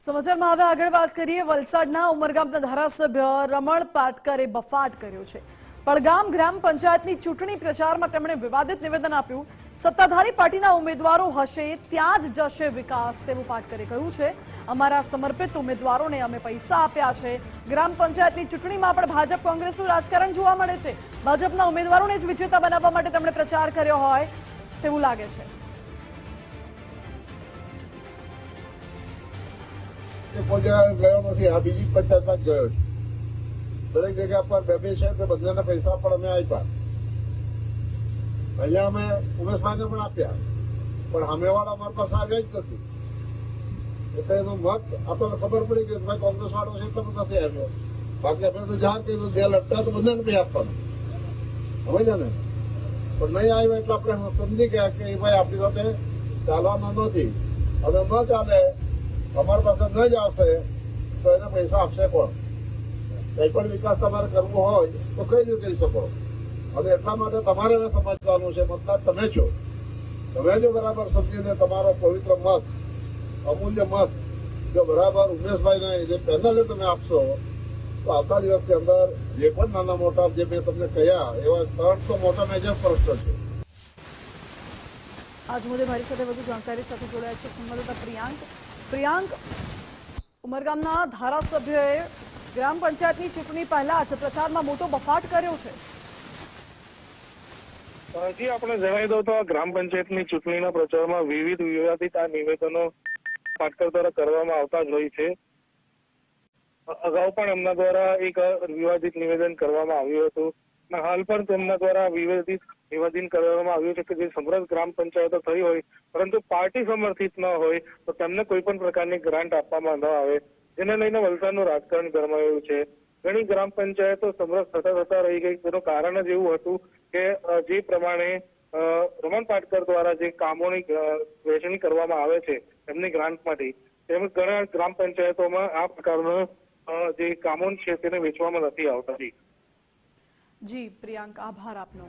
સમાચારમાં હવે આગળ વાત કરીએ વલસાડના ઉમરગામના ધારાસભ્ય રમણ પાટકરે બફાટ કર્યો છે। પડગામ ગ્રામ પંચાયતની ચૂંટણી પ્રચારમાં તેમણે વિવાદિત નિવેદન આપ્યું। સત્તાધારી પાર્ટીના ઉમેદવારો હશે ત્યાં જ જશે વિકાસ તેવું પાટકરે કહ્યું છે। અમારા સમર્પિત ઉમેદવારોને અમે પૈસા આપ્યા છે। ગ્રામ પંચાયતની ચૂંટણીમાં પણ ભાજપ કોંગ્રેસનું રાજકારણ જોવા મળે છે। ભાજપના ઉમેદવારોને જ વિજેતા બનાવવા માટે તેમણે પ્રચાર કર્યો હોય તેવું લાગે છે। ગયો નથી, આ બીજી પંચાયતમાં ગયો છું। દરેક જગ્યા પર બે છે તે બધાને પૈસા પણ અમે આપ્યા। અહીંયા અમે ઉમેશભાઈને પણ આપ્યા, પણ સામેવાળા અમારી પાસે આવ્યા જ નથી। એટલે એનો મત આપણને ખબર પડી કે ભાઈ કોંગ્રેસ વાળો છે એટલે નથી આવ્યો। બાકી આપણે તો જાહેર કર્યું બે લડતા તો બધાને પૈ આપવાનું, સમજ્યા ને? પણ નહીં આવ્યો એટલે આપણે સમજી ગયા કે ભાઈ આપણી સાથે ચાલવાનું નથી। હવે ન ચાલે, અમારી પાસે ન જ આવશે તો એને પૈસા આપશે કોણ? કઈ પણ વિકાસ તમારે કરવો હોય તો કઈ રીતે કરી શકો? અને એટલા માટે તમારે હવે સમજવાનું છે, મતદાર તમે છો। તમે જો બરાબર સમજીને તમારો પવિત્ર મત, અમૂલ્ય મત જો બરાબર ઉમેશભાઈને જે પેનલે તમે આપશો તો આવતા દિવસની અંદર જે પણ નાના મોટા જે મેં તમને કહ્યા એવા 300 મોટા મેજર પ્રશ્નો છે। આજ મુદ્દે મારી સાથે વધુ જાણકારી સાથે જોડાયા છે સંવાદદાતા પ્રિયાંક। ઉમરગામના ધારાસભ્યએ ગ્રામ પંચાયતની ચૂંટણી પહેલા જ પ્રચારમાં મોટો બફાટ કર્યો છે। જી આપણે જણાવી દઉં તો આ ગ્રામ પંચાયતની ચૂંટણીના પ્રચારમાં વિવિધ વિવાદિત આ નિવેદનો પાટકર દ્વારા કરવામાં આવતા જ હોય છે। અગાઉ પણ એમના દ્વારા એક વિવાદિત નિવેદન કરવામાં આવ્યું હતું અને હાલ પણ તેમના દ્વારા નિવેદન કરવામાં આવ્યું છે કે જે સમગ્ર ગ્રામ પંચાયતો થઈ હોય પરંતુ પાર્ટી સમર્થિત ન હોય તો તેમને કોઈ પણ પ્રકારની ગ્રાન્ટ આપવામાં ન આવે, જેને લઈને વલસાડનું રાજકારણ ગરમાયું છે। ઘણી ગ્રામ પંચાયતો સમરસ થતા રહી ગઈ। તેનું કારણ જ એવું હતું કે જે પ્રમાણે રમણ પાટકર દ્વારા જે કામોની વહેંચણી કરવામાં આવે છે એમની ગ્રાન્ટમાંથી, તેમ ઘણા ગ્રામ પંચાયતોમાં આ પ્રકારના જે કામો છે તેને વેચવામાં નથી આવતા। જી પ્રિયાંક, આભાર આપનો।